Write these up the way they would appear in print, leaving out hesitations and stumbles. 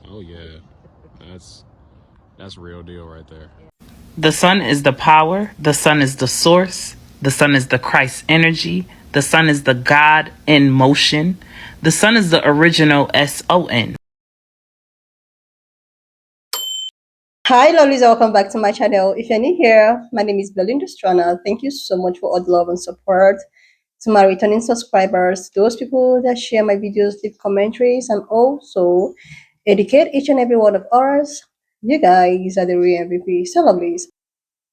Oh yeah, that's real deal right there. The sun is the power, the sun is the source, the sun is the Christ energy, the sun is the God in motion, the sun is the original SON. Hi, lovelies, welcome back to my channel. If you're new here, my name is Belinda Strana. Thank you so much for all the love and support. To my returning subscribers, those people that share my videos, leave commentaries, and also educate each and every one of ours. You guys are the real MVP. So, lovelies,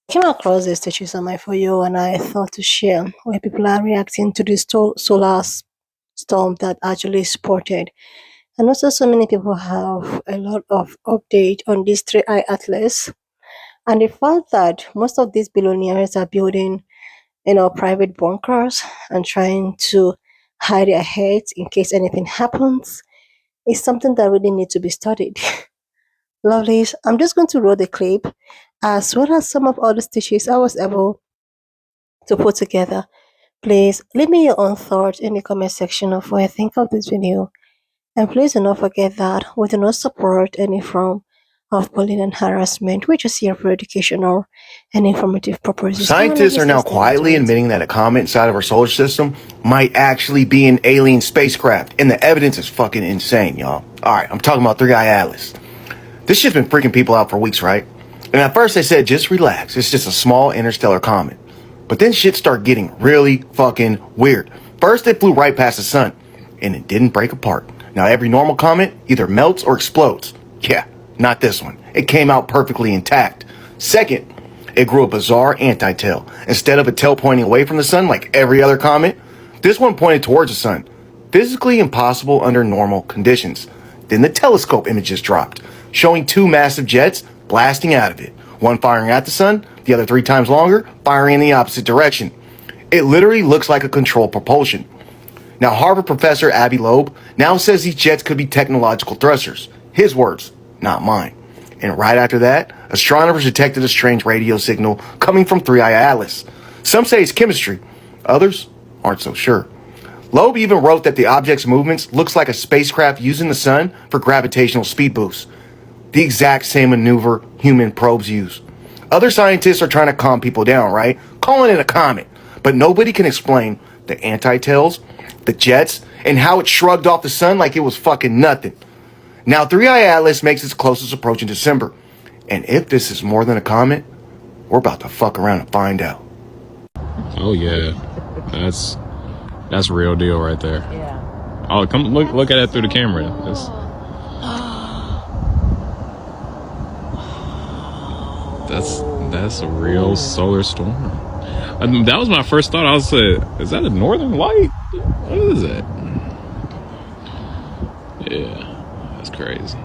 I came across this stitches on my For You, and I thought to share where people are reacting to this solar storm that actually spotted. And also, so many people have a lot of update on this 3i atlas, and the fact that most of these billionaires are building, private bunkers and trying to hide their heads in case anything happens is something that really needs to be studied. Lovelies, I'm just going to roll the clip as well as some of all the stitches I was able to put together. Please leave me your own thoughts in the comment section of what you think of this video. And please do not forget that we do not support any form of bullying and harassment. We're just here for educational and informative purposes. Scientists are now quietly admitting that a comet inside of our solar system might actually be an alien spacecraft, and the evidence is fucking insane, y'all. Alright, I'm talking about 3i Atlas. This shit's been freaking people out for weeks, right? And at first they said, just relax, it's just a small interstellar comet. But then shit started getting really fucking weird. First it flew right past the sun, and it didn't break apart. Now every normal comet either melts or explodes. Yeah, not this one. It came out perfectly intact. Second, it grew a bizarre anti-tail. Instead of a tail pointing away from the sun like every other comet, this one pointed towards the sun. Physically impossible under normal conditions. Then the telescope images dropped, showing two massive jets blasting out of it. One firing at the sun, the other 3 times longer, firing in the opposite direction. It literally looks like a controlled propulsion. Now, Harvard professor Avi Loeb now says these jets could be technological thrusters. His words, not mine. And right after that, astronomers detected a strange radio signal coming from 3i Atlas. Some say it's chemistry. Others aren't so sure. Loeb even wrote that the object's movements looks like a spacecraft using the sun for gravitational speed boosts. The exact same maneuver human probes use. Other scientists are trying to calm people down, right? Calling it a comet. But nobody can explain the anti-tails, the jets, and how it shrugged off the sun like it was fucking nothing. Now 3i Atlas makes its closest approach in December. And if this is more than a comet, we're about to fuck around and find out. Oh yeah, that's real deal right there. Yeah. Oh, come look at it through the camera. That's a real solar storm. I mean, that was my first thought. I was like, is that a northern light? What is that? Yeah, that's crazy.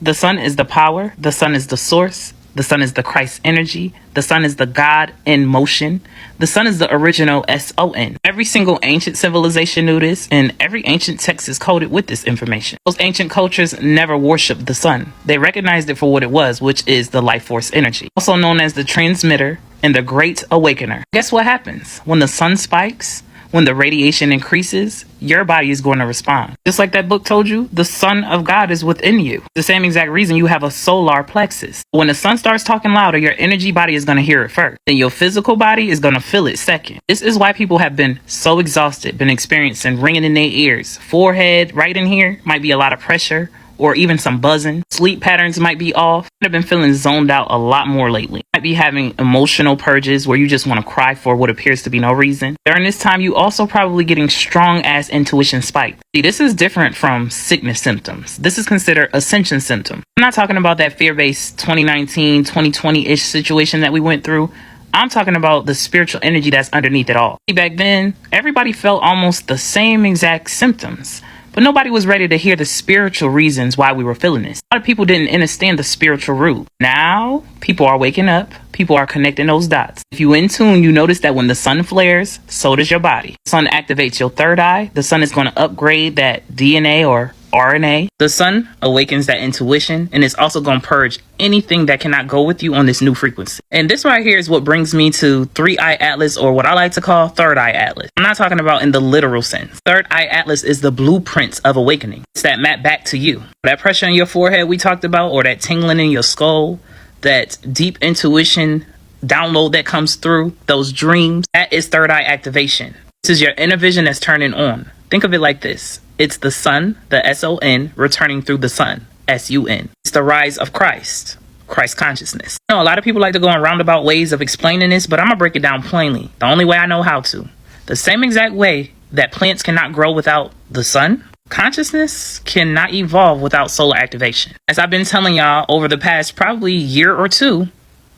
The sun is the power, the sun is the source, the sun is the Christ energy, the sun is the God in motion, the sun is the original SON. Every single ancient civilization knew this, and every ancient text is coded with this information. Those ancient cultures never worshipped the sun. They recognized it for what it was, which is the life force energy, also known as the transmitter and the great awakener. Guess what happens? When the sun spikes, when the radiation increases, your body is going to respond. Just like that book told you, the Son of God is within you. The same exact reason you have a solar plexus. When the sun starts talking louder, your energy body is going to hear it first. Then your physical body is going to feel it second. This is why people have been so exhausted, been experiencing ringing in their ears. Forehead, right in here, might be a lot of pressure, or even some buzzing. Sleep patterns might be off. I've been feeling zoned out a lot more lately. Might be having emotional purges where you just want to cry for what appears to be no reason. During this time, you also probably getting strong ass intuition spikes. See, this is different from sickness symptoms. This is considered ascension symptom. I'm not talking about that fear-based 2019, 2020-ish situation that we went through. I'm talking about the spiritual energy that's underneath it all. See, back then, everybody felt almost the same exact symptoms. But nobody was ready to hear the spiritual reasons why we were feeling this. A lot of people didn't understand the spiritual root. Now, people are waking up. People are connecting those dots. If you in tune, you notice that when the sun flares, so does your body. The sun activates your third eye. The sun is going to upgrade that DNA or RNA. The sun awakens that intuition, and it's also going to purge anything that cannot go with you on this new frequency. And this right here is what brings me to Three Eye Atlas, or what I like to call Third Eye Atlas. I'm not talking about in the literal sense. Third Eye Atlas is the blueprints of awakening. It's that map back to you. That pressure on your forehead we talked about, or that tingling in your skull, that deep intuition download that comes through, those dreams, that is third eye activation. This is your inner vision that's turning on. Think of it like this. It's the sun, the S-O-N, returning through the sun, S-U-N. It's the rise of Christ consciousness. You know, a lot of people like to go in roundabout ways of explaining this, but I'm going to break it down plainly, the only way I know how to. The same exact way that plants cannot grow without the sun, consciousness cannot evolve without solar activation. As I've been telling y'all over the past probably year or two,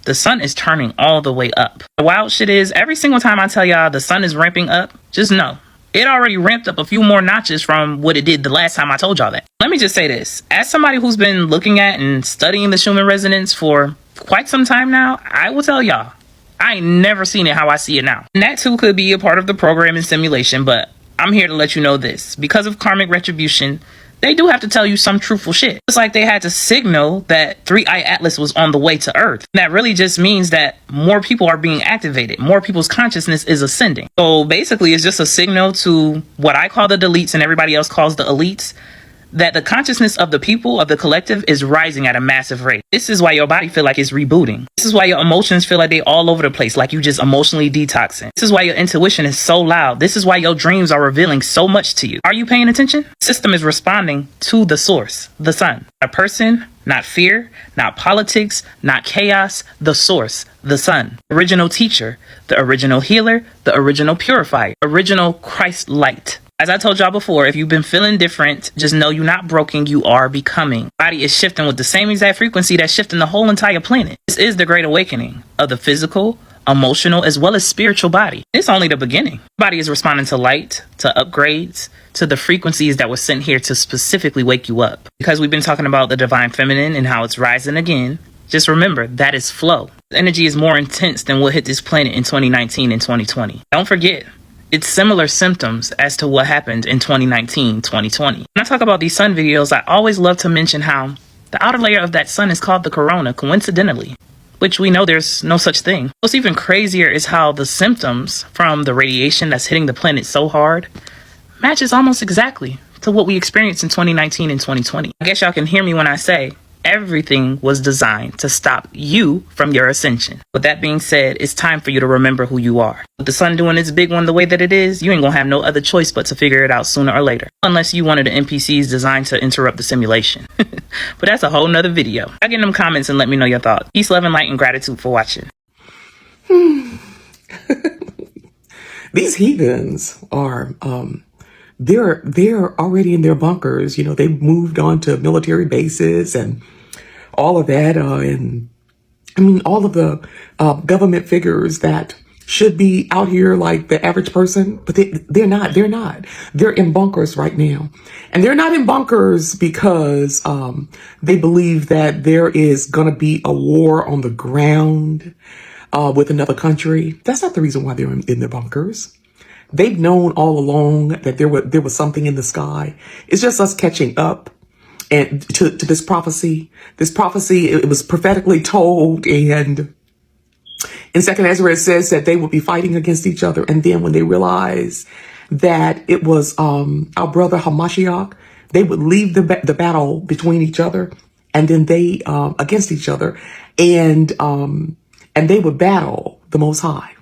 the sun is turning all the way up. The wild shit is, every single time I tell y'all the sun is ramping up, just know it already ramped up a few more notches from what it did the last time I told y'all that. Let me just say this. As somebody who's been looking at and studying the Schumann resonance for quite some time now, I will tell y'all, I ain't never seen it how I see it now. And that too could be a part of the programming simulation, but I'm here to let you know this. Because of karmic retribution, they do have to tell you some truthful shit. It's like they had to signal that Three Eye Atlas was on the way to Earth. That really just means that more people are being activated. More people's consciousness is ascending. So basically, it's just a signal to what I call the deletes and everybody else calls the elites, that the consciousness of the people, of the collective, is rising at a massive rate. This is why your body feel like it's rebooting. This is why your emotions feel like they all over the place, like you just emotionally detoxing. This is why your intuition is so loud. This is why your dreams are revealing so much to you. Are you paying attention? The system is responding to the source, the sun. A person, not fear, not politics, not chaos, the source, the sun. Original teacher, the original healer, the original purifier, original Christ light. As I told y'all before, if you've been feeling different, just know you're not broken, you are becoming. Body is shifting with the same exact frequency that's shifting the whole entire planet. This is the great awakening of the physical, emotional, as well as spiritual body. It's only the beginning. Body is responding to light, to upgrades, to the frequencies that were sent here to specifically wake you up. Because we've been talking about the divine feminine and how it's rising again, just remember that is flow. The energy is more intense than what hit this planet in 2019 and 2020. Don't forget, it's similar symptoms as to what happened in 2019, 2020. When I talk about these sun videos, I always love to mention how the outer layer of that sun is called the corona, coincidentally, which we know there's no such thing. What's even crazier is how the symptoms from the radiation that's hitting the planet so hard matches almost exactly to what we experienced in 2019 and 2020. I guess y'all can hear me when I say everything was designed to stop you from your ascension. With that being said, it's time for you to remember who you are. With the sun doing its big one the way that it is, you ain't gonna have no other choice but to figure it out sooner or later. Unless you one of the NPCs designed to interrupt the simulation. But that's a whole nother video. I'll get in them comments and let me know your thoughts. Peace, love, and light, and gratitude for watching. These heathens are, they're already in their bunkers. You know, they moved on to military bases and all of that. And I mean, all of the government figures that should be out here like the average person, but they're not. They're in bunkers right now. And they're not in bunkers because they believe that there is going to be a war on the ground with another country. That's not the reason why they're in their bunkers. They've known all along that there was something in the sky. It's just us catching up and to this prophecy. This prophecy, it was prophetically told, and in Second Ezra it says that they would be fighting against each other. And then when they realized that it was our brother Hamashiach, they would leave the battle between each other, and then they against each other, and they would battle the Most High.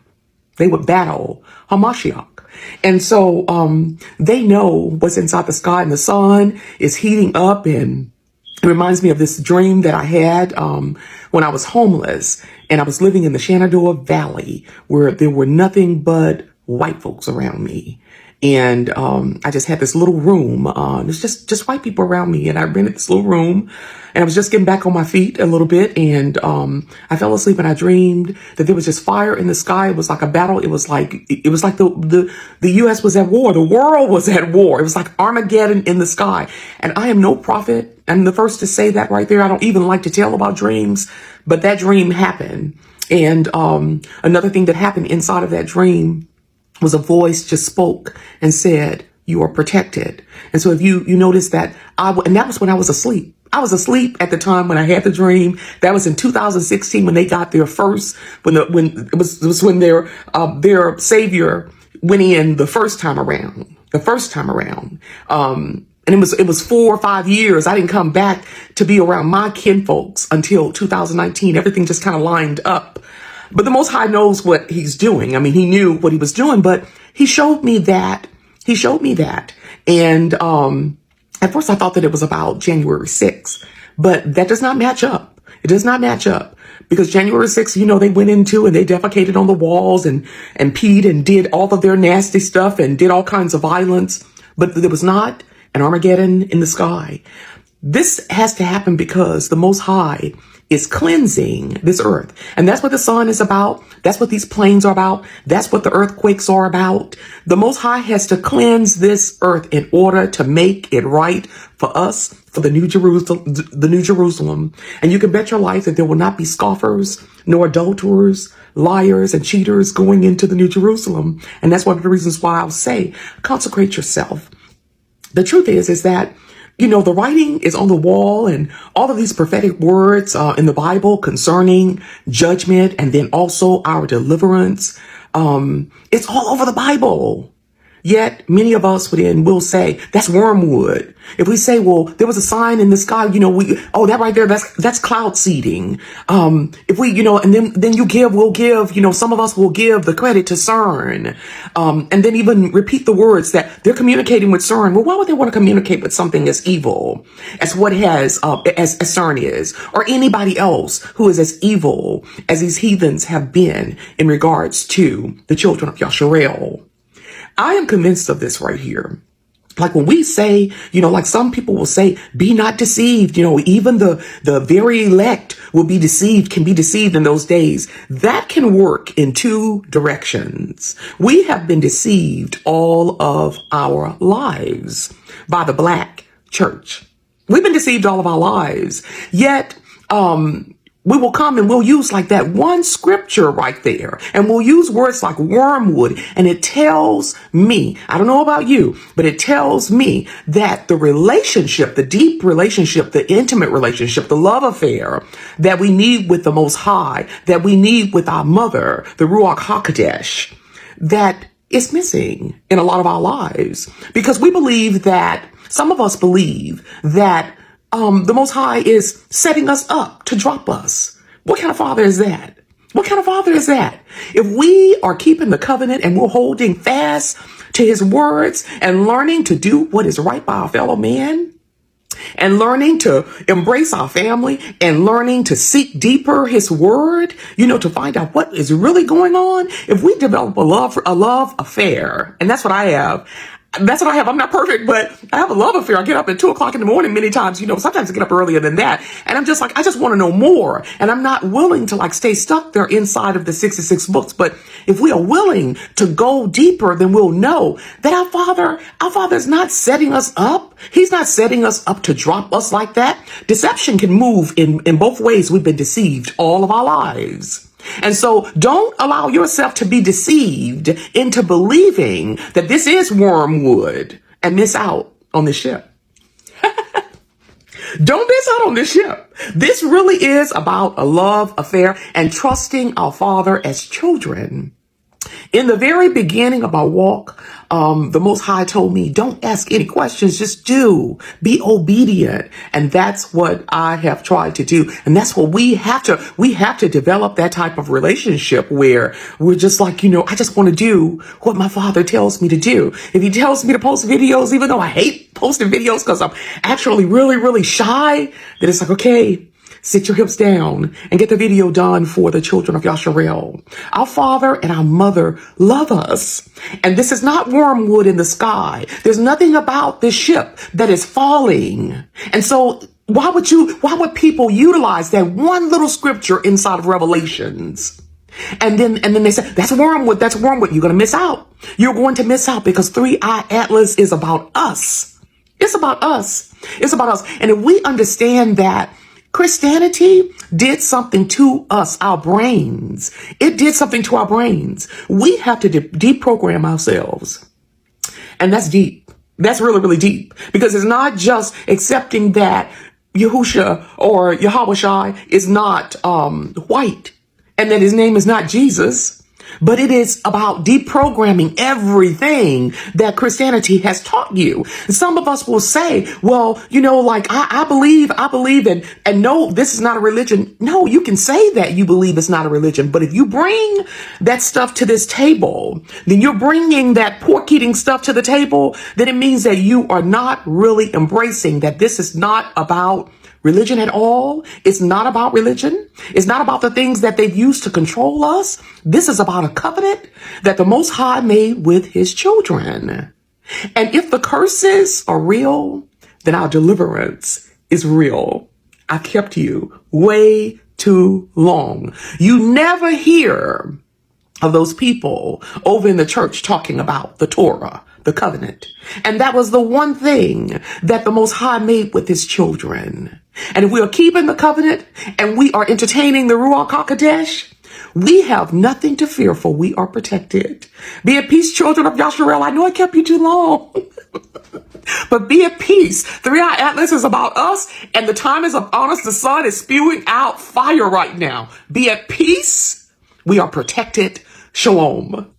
They would battle Hamashiach. And so they know what's inside the sky, and the sun is heating up. And it reminds me of this dream that I had when I was homeless and I was living in the Shenandoah Valley, where there were nothing but white folks around me. And I just had this little room. There's just white people around me. And I rented this little room, and I was just getting back on my feet a little bit. And I fell asleep, and I dreamed that there was just fire in the sky. It was like a battle. It was like the U.S. was at war. The world was at war. It was like Armageddon in the sky. And I am no prophet. I'm the first to say that right there. I don't even like to tell about dreams, but that dream happened. And another thing that happened inside of that dream was a voice just spoke and said, you are protected. And so if you notice that and that was when I was asleep. I was asleep at the time when I had the dream. That was in 2016 when they got their first, when it was when their savior went in the first time around. And it was 4 or 5 years. I didn't come back to be around my kinfolks until 2019. Everything just kind of lined up. But the Most High knows what he's doing. I mean, he knew what he was doing, but he showed me that. And at first I thought that it was about January 6th, but that does not match up. It does not match up because January 6th, they went into and they defecated on the walls and peed and did all of their nasty stuff and did all kinds of violence. But there was not an Armageddon in the sky. This has to happen because the Most High is cleansing this earth. And that's what the sun is about. That's what these planes are about. That's what the earthquakes are about. The Most High has to cleanse this earth in order to make it right for us, for the New Jerusalem. And you can bet your life that there will not be scoffers, nor adulterers, liars, and cheaters going into the New Jerusalem. And that's one of the reasons why I'll say, consecrate yourself. The truth is that the writing is on the wall and all of these prophetic words in the Bible concerning judgment and then also our deliverance. It's all over the Bible. Yet many of us will say that's wormwood. If we say, well, there was a sign in the sky, that right there, that's cloud seeding. If we, and then we'll give, some of us will give the credit to CERN. And then even repeat the words that they're communicating with CERN. Well, why would they want to communicate with something as evil as what as CERN is, or anybody else who is as evil as these heathens have been in regards to the children of Yasharel? I am convinced of this right here. Like when we say, like some people will say, be not deceived, even the very elect can be deceived in those days. That can work in two directions. We have been deceived all of our lives by the black church. We've been deceived all of our lives. Yet, we will come and we'll use like that one scripture right there. And we'll use words like wormwood. And it tells me, I don't know about you, but it tells me that the relationship, the deep relationship, the intimate relationship, the love affair that we need with the Most High, that we need with our mother, the Ruach HaKodesh, that is missing in a lot of our lives. Because some of us believe that the Most High is setting us up to drop us. What kind of father is that? If we are keeping the covenant and we're holding fast to his words and learning to do what is right by our fellow man and learning to embrace our family and learning to seek deeper his word, to find out what is really going on. If we develop a love affair, and that's what I have. I'm not perfect, but I have a love affair. I get up at 2:00 in the morning many times, sometimes I get up earlier than that. And I'm just like, I just want to know more. And I'm not willing to stay stuck there inside of the 66 books. But if we are willing to go deeper, then we'll know that our Father is not setting us up. He's not setting us up to drop us like that. Deception can move in both ways. We've been deceived all of our lives. And so don't allow yourself to be deceived into believing that this is wormwood and miss out on the ship. Don't miss out on this ship. This really is about a love affair and trusting our Father as children. In the very beginning of my walk, the Most High told me, don't ask any questions, just be obedient. And that's what I have tried to do. And that's what we have to develop that type of relationship where we're just like, I just want to do what my Father tells me to do. If he tells me to post videos, even though I hate posting videos because I'm actually really, really shy, then it's like, okay, sit your hips down and get the video done for the children of Yasharel. Our Father and our Mother love us. And this is not wormwood in the sky. There's nothing about this ship that is falling. And so why would people utilize that one little scripture inside of Revelations? And then they say, that's wormwood. You're going to miss out. You're going to miss out because 3i Atlas is about us. It's about us. And if we understand that Christianity did something to us, our brains. It did something to our brains. We have to deprogram ourselves. And that's deep. That's really, really deep, because it's not just accepting that Yahusha or Yahweh is not white and that his name is not Jesus, but it is about deprogramming everything that Christianity has taught you. Some of us will say, well, like I believe and no, this is not a religion. No, you can say that you believe it's not a religion, but if you bring that stuff to this table, then you're bringing that pork eating stuff to the table, then it means that you are not really embracing that this is not about religion at all. It's not about religion. It's not about the things that they've used to control us. This is about a covenant that the Most High made with his children. And if the curses are real, then our deliverance is real. I've kept you way too long. You never hear of those people over in the church talking about the Torah, the covenant. And that was the one thing that the Most High made with his children. And if we are keeping the covenant and we are entertaining the Ruach HaKodesh, we have nothing to fear, for we are protected. Be at peace, children of Yasharel. I know I kept you too long. But be at peace. 3i Atlas is about us, and the time is upon us. The sun is spewing out fire right now. Be at peace. We are protected. Shalom.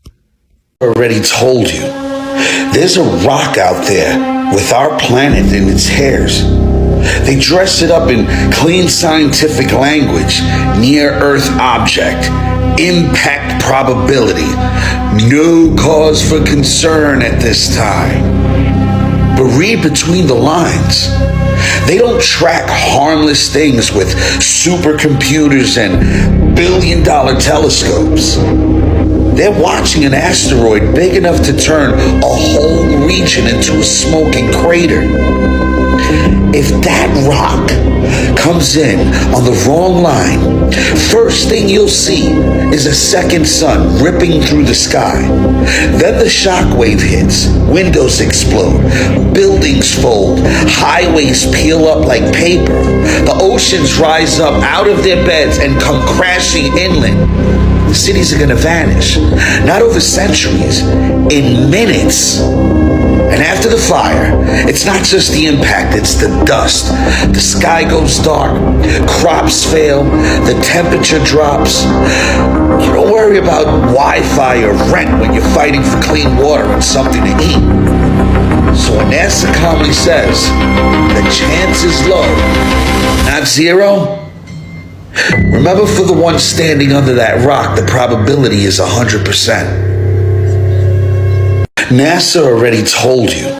Already told you. There's a rock out there with our planet in its hairs. They dress it up in clean scientific language. Near-Earth object. Impact probability. No cause for concern at this time. But read between the lines. They don't track harmless things with supercomputers and billion-dollar telescopes. They're watching an asteroid big enough to turn a whole region into a smoking crater. If that rock comes in on the wrong line, first thing you'll see is a second sun ripping through the sky. Then the shockwave hits, windows explode, buildings fold, highways peel up like paper, the oceans rise up out of their beds and come crashing inland. Cities are going to vanish, not over centuries, in minutes. And after the fire, it's not just the impact, it's the dust. The sky goes dark, crops fail, the temperature drops. You don't worry about Wi-Fi or rent when you're fighting for clean water and something to eat. So when NASA calmly says, the chance is low, not zero, remember, for the one standing under that rock, the probability is 100%. NASA already told you.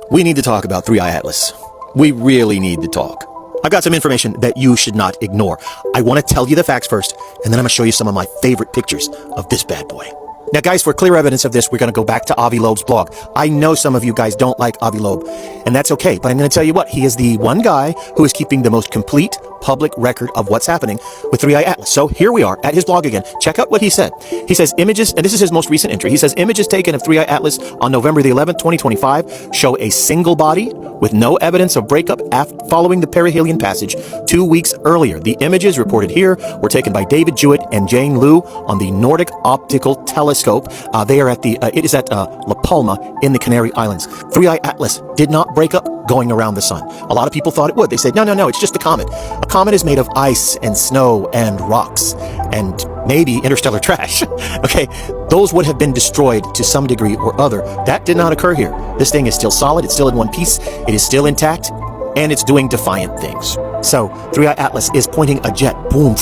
We need to talk about 3i Atlas. We really need to talk. I've got some information that you should not ignore. I want to tell you the facts first, and then I'm going to show you some of my favorite pictures of this bad boy. Now, guys, for clear evidence of this, we're going to go back to Avi Loeb's blog. I know some of you guys don't like Avi Loeb, and that's okay, but I'm going to tell you what, he is the one guy who is keeping the most complete public record of what's happening with 3i Atlas. So here we are at his blog again. Check out what he said. He says images, and this is his most recent entry. He says images taken of 3i Atlas on November the 11th, 2025 show a single body with no evidence of breakup following the perihelion passage 2 weeks earlier. The images reported here were taken by David Jewett and Jane Liu on the Nordic Optical Telescope. They are at it is at La Palma in the Canary Islands. 3i Atlas did not break up going around the sun. A lot of people thought it would. They said, no, it's just a comet. A comet is made of ice and snow and rocks and maybe interstellar trash. Okay, those would have been destroyed to some degree or other. That did not occur here. This thing is still solid. It's still in one piece. It is still intact, and it's doing Defiant things. So 3i Atlas is pointing a jet. Boom.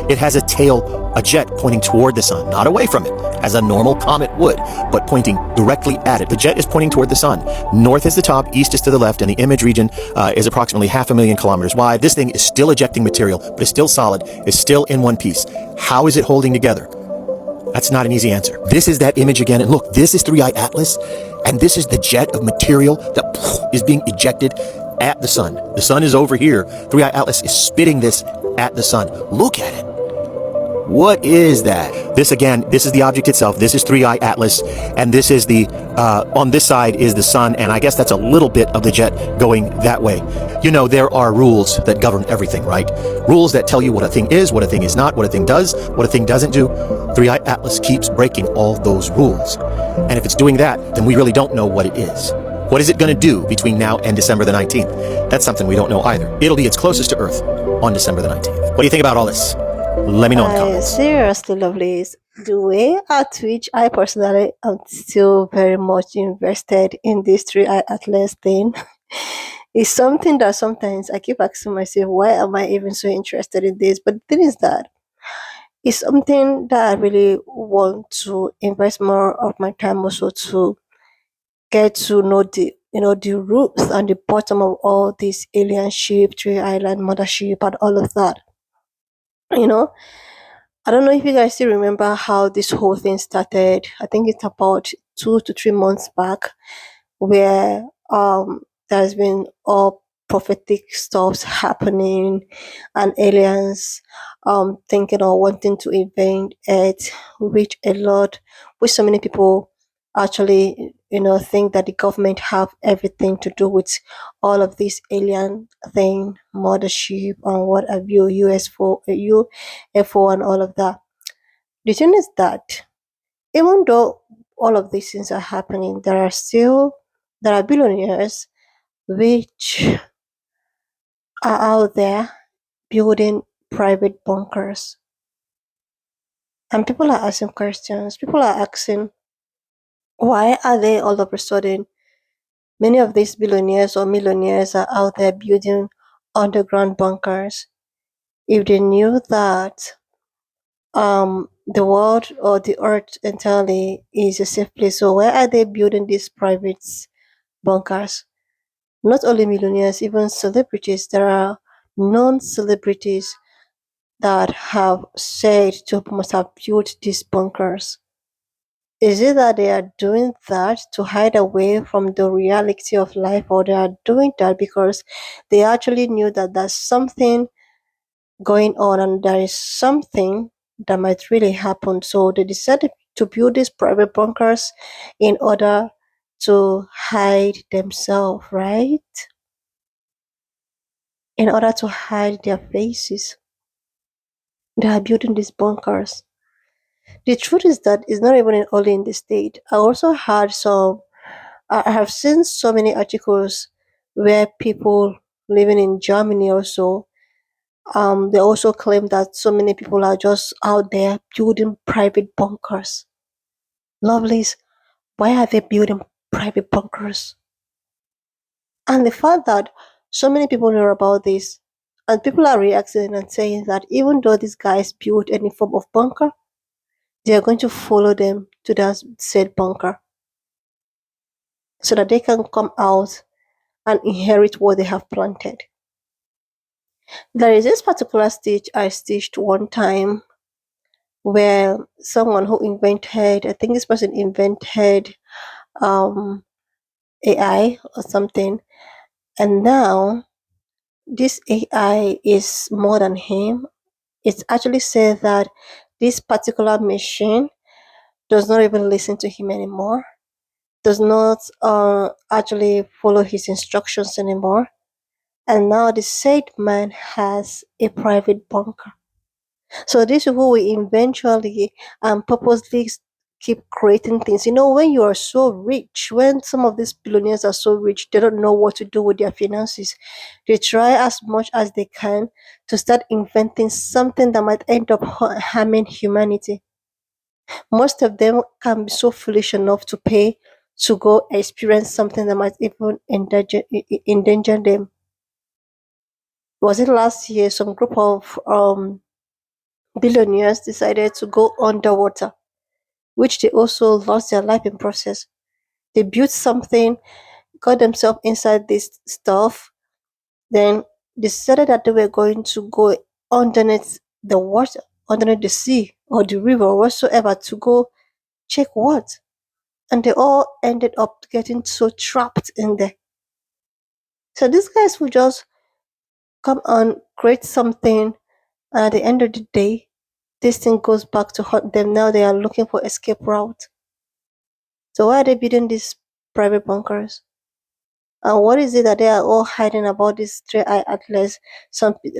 It has a tail, a jet pointing toward the sun, not away from it, as a normal comet would, but pointing directly at it. The jet is pointing toward the sun. North is the top, east is to the left, and the image region is approximately 500,000 kilometers wide. This thing is still ejecting material, but it's still solid. It's still in one piece. How is it holding together? That's not an easy answer. This is that image again, and look, this is 3i Atlas, and this is the jet of material that is being ejected at the sun. The sun is over here. 3i Atlas is spitting this at the sun. Look at it. What is that? This again, this is the object itself. This is 3i Atlas, and this is the, on this side is the sun, and I guess that's a little bit of the jet going that way. You know, there are rules that govern everything, right? Rules that tell you what a thing is, what a thing is not, what a thing does, what a thing doesn't do. 3i Atlas keeps breaking all those rules. And if it's doing that, then we really don't know what it is. What is it going to do between now and December the 19th? That's something we don't know either. It'll be its closest to Earth on December the 19th. What do you think about all this? Let me know in the comments. Seriously, lovelies. The way at which I personally am still very much invested in this 3i Atlas thing is something that sometimes I keep asking myself, why am I even so interested in this? But the thing is that it's something that I really want to invest more of my time also to get to know the roots and the bottom of all this alien ship, tree island, mothership, and all of that. You know, I don't know if you guys still remember how this whole thing started. I think it's about 2 to 3 months back, where there's been all prophetic stuffs happening and aliens thinking or wanting to invade Earth, which so many people actually think that the government have everything to do with all of this alien thing, mothership and what have you, UFO and all of that. The thing is that even though all of these things are happening, there are billionaires which are out there building private bunkers. And people are asking questions. People are asking, why are they all of a sudden, many of these billionaires or millionaires are out there building underground bunkers if they knew that the world or the earth entirely is a safe place. So why are they building these private bunkers? Not only millionaires, even celebrities. There are non-celebrities that have said to must have built these bunkers. Is it that they are doing that to hide away from the reality of life, or they are doing that because they actually knew that there's something going on and there is something that might really happen? So they decided to build these private bunkers in order to hide themselves, right? In order to hide their faces. They are building these bunkers. The truth is that it's not even only in the state. I have seen so many articles where people living in Germany also, they also claim that so many people are just out there building private bunkers. Lovelies, why are they building private bunkers? And the fact that so many people know about this, and people are reacting and saying that even though these guys build any form of bunker, they are going to follow them to that said bunker so that they can come out and inherit what they have planted. There is this particular stitch I stitched one time where someone who invented, I think this person invented um, AI or something, and now this AI is more than him. It actually says that this particular machine does not even listen to him anymore, does not actually follow his instructions anymore. And now the said man has a private bunker. So these people will eventually purposely keep creating things. When you are so rich, when some of these billionaires are so rich, they don't know what to do with their finances. They try as much as they can to start inventing something that might end up harming humanity. Most of them can be so foolish enough to pay to go experience something that might even endanger them. Was it last year some group of billionaires decided to go underwater, which they also lost their life in process. They built something, got themselves inside this stuff, then decided that they were going to go underneath the water, underneath the sea or the river or whatsoever to go check what. And they all ended up getting so trapped in there. So these guys will just come and create something, and at the end of the day, this thing goes back to haunt them. Now they are looking for escape route. So why are they building these private bunkers? And what is it that they are all hiding about this 3i Atlas?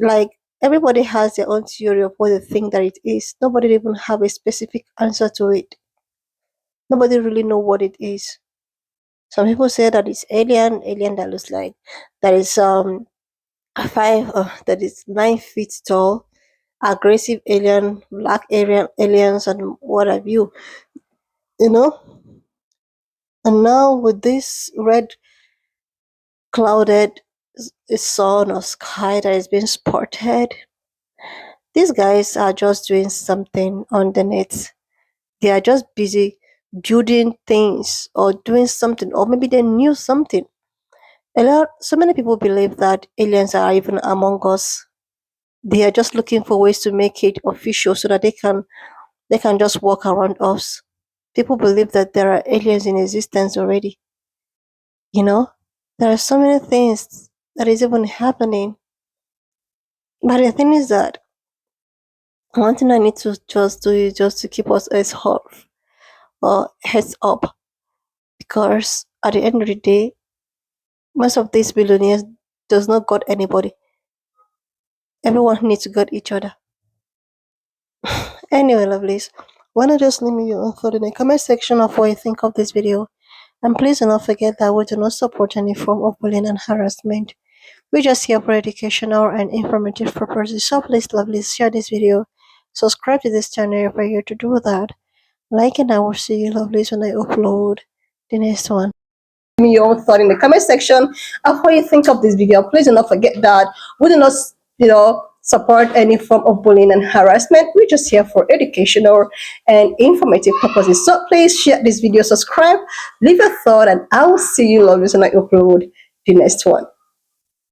Like everybody has their own theory of what they think that it is. Nobody even have a specific answer to it. Nobody really know what it is. Some people say that it's alien that looks like that is that is 9 feet tall, aggressive alien, black aliens, and what have you, you know. And now with this red clouded sun or sky that is being spotted, these guys are just doing something on the net. They are just busy building things or doing something, or maybe they knew something. So many people believe that aliens are even among us. They are just looking for ways to make it official so that they can just walk around us. People believe that there are aliens in existence already. You know, there are so many things that is even happening. But the thing is that one thing I need to just do is just to keep us heads up, because at the end of the day, most of these billionaires does not got anybody. Everyone needs to got each other. Anyway, lovelies, why not just leave me your thought in the comment section of what you think of this video. And please do not forget that we do not support any form of bullying and harassment. We're just here for educational and informative purposes. So please, lovelies, share this video. Subscribe to this channel if you're here to do that. Like, and I will see you, lovelies, when I upload the next one. Me your own thought in the comment section of what you think of this video. Please do not forget that we do not, support any form of bullying and harassment. We're just here for educational and informative purposes. So please share this video, subscribe, leave a thought, and I will see you, lovers, when I upload the next one.